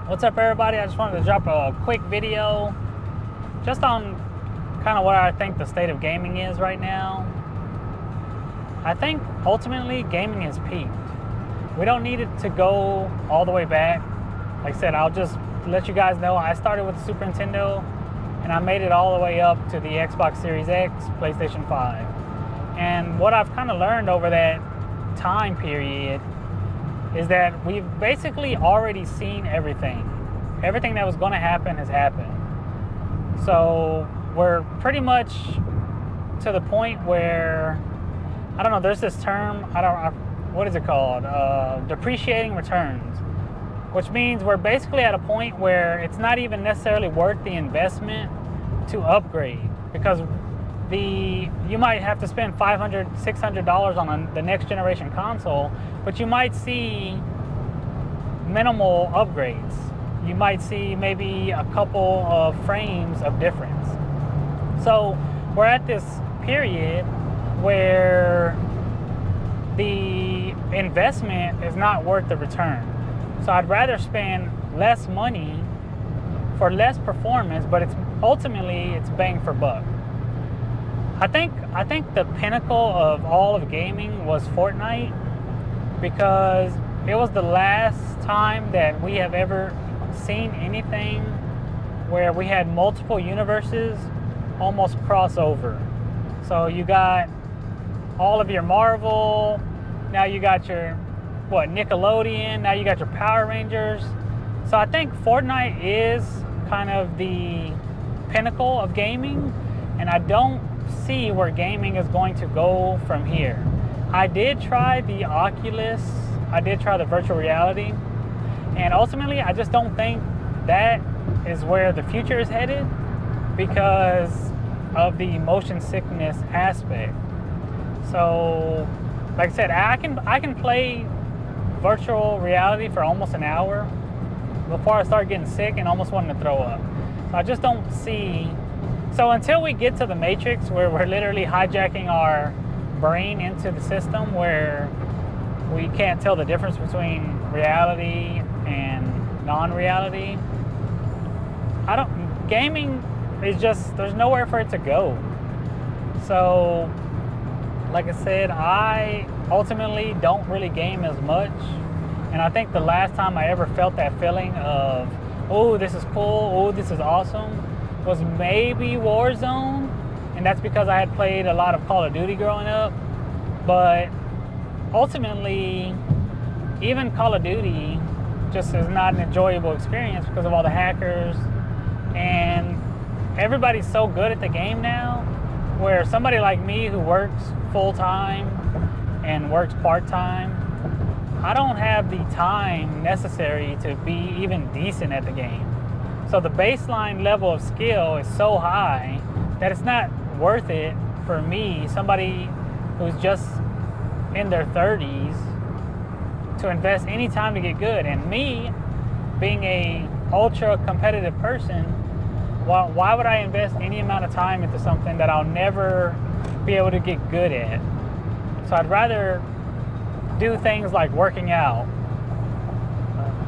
What's up, everybody? I just wanted to drop a quick video just on kind of what I think the state of gaming is right now. I think ultimately gaming has peaked. We don't need it to go all the way back. Like I said, I'll just let you guys know I started with the Super Nintendo and I made it all the way up to the Xbox Series X, PlayStation 5. And what I've kind of learned over that time period is that we've basically already seen everything. Everything that was going to happen has happened. So we're pretty much to the point where, I don't know, there's this term, what is it called? Depreciating returns, which means we're basically at a point where it's not even necessarily worth the investment to upgrade, because you might have to spend $500, $600 on the next generation console, but you might see minimal upgrades. You might see maybe a couple of frames of difference. So we're at this period where the investment is not worth the return. So I'd rather spend less money for less performance, but ultimately it's bang for buck. I think the pinnacle of all of gaming was Fortnite, because it was the last time that we have ever seen anything where we had multiple universes almost cross over. So you got all of your Marvel, now you got your Nickelodeon, now you got your Power Rangers. So I think Fortnite is kind of the pinnacle of gaming, and I don't see where gaming is going to go from here. I did try the Oculus, I did try the virtual reality, and ultimately I just don't think that is where the future is headed because of the motion sickness aspect. So like I said, I can play virtual reality for almost an hour before I start getting sick and almost wanting to throw up. So I just don't see. So until we get to the Matrix, where we're literally hijacking our brain into the system, where we can't tell the difference between reality and non-reality, gaming is just, there's nowhere for it to go. So like I said, I ultimately don't really game as much. And I think the last time I ever felt that feeling of, oh, this is cool, oh, this is awesome, was maybe Warzone, and that's because I had played a lot of Call of Duty growing up. But ultimately, even Call of Duty just is not an enjoyable experience because of all the hackers, and everybody's so good at the game now, where somebody like me who works full-time and works part-time, I don't have the time necessary to be even decent at the game. So the baseline level of skill is so high that it's not worth it for me, somebody who's just in their 30s, to invest any time to get good. And me, being a ultra competitive person, why would I invest any amount of time into something that I'll never be able to get good at? So I'd rather do things like working out,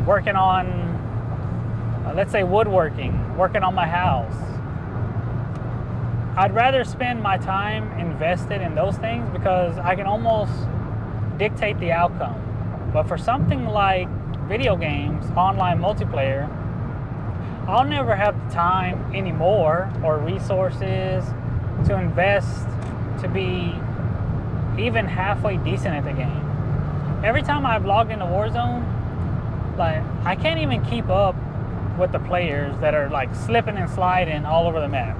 working on, let's say woodworking, working on my house. I'd rather spend my time invested in those things because I can almost dictate the outcome. But for something like video games, online multiplayer, I'll never have the time anymore or resources to invest to be even halfway decent at the game. Every time I've logged into Warzone, like, I can't even keep up with the players that are like slipping and sliding all over the map.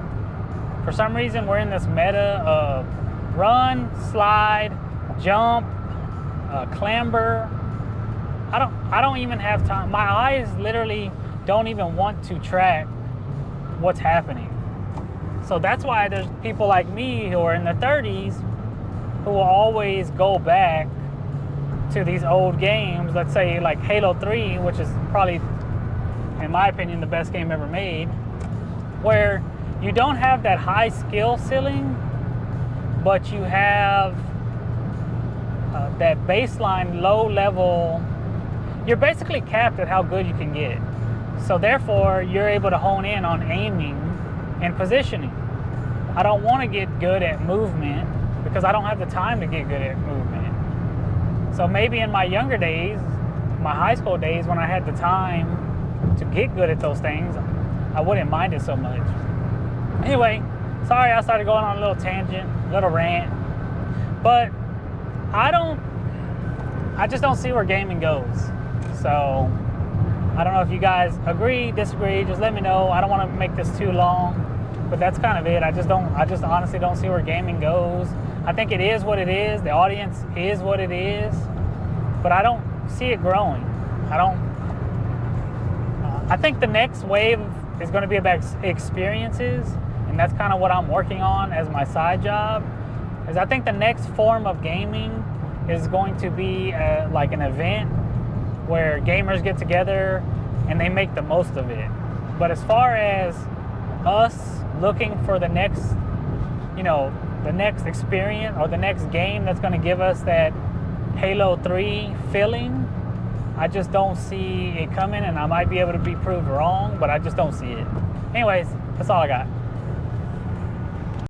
For some reason, we're in this meta of run, slide, jump, clamber. I don't even have time. My eyes literally don't even want to track what's happening. So that's why there's people like me who are in their 30s who will always go back to these old games, let's say like Halo 3, which is probably, in my opinion, the best game ever made, where you don't have that high skill ceiling, but you have that baseline low level. You're basically capped at how good you can get. So therefore, you're able to hone in on aiming and positioning. I don't want to get good at movement because I don't have the time to get good at movement. So maybe in my younger days, my high school days, when I had the time to get good at those things, I wouldn't mind it so much. Anyway, sorry I started going on a little tangent, a little rant, but I just don't see where gaming goes. So I don't know if you guys agree, disagree, just let me know. I don't want to make this too long, but that's kind of it. I just honestly don't see where gaming goes. I think it is what it is. The audience is what it is, but I don't see it growing. I think the next wave is going to be about experiences, and that's kind of what I'm working on as my side job. Is I think the next form of gaming is going to be like an event where gamers get together and they make the most of it. But as far as us looking for the next, the next experience or the next game that's going to give us that Halo 3 feeling, I just don't see it coming, and I might be able to be proved wrong, but I just don't see it. Anyways, that's all I got.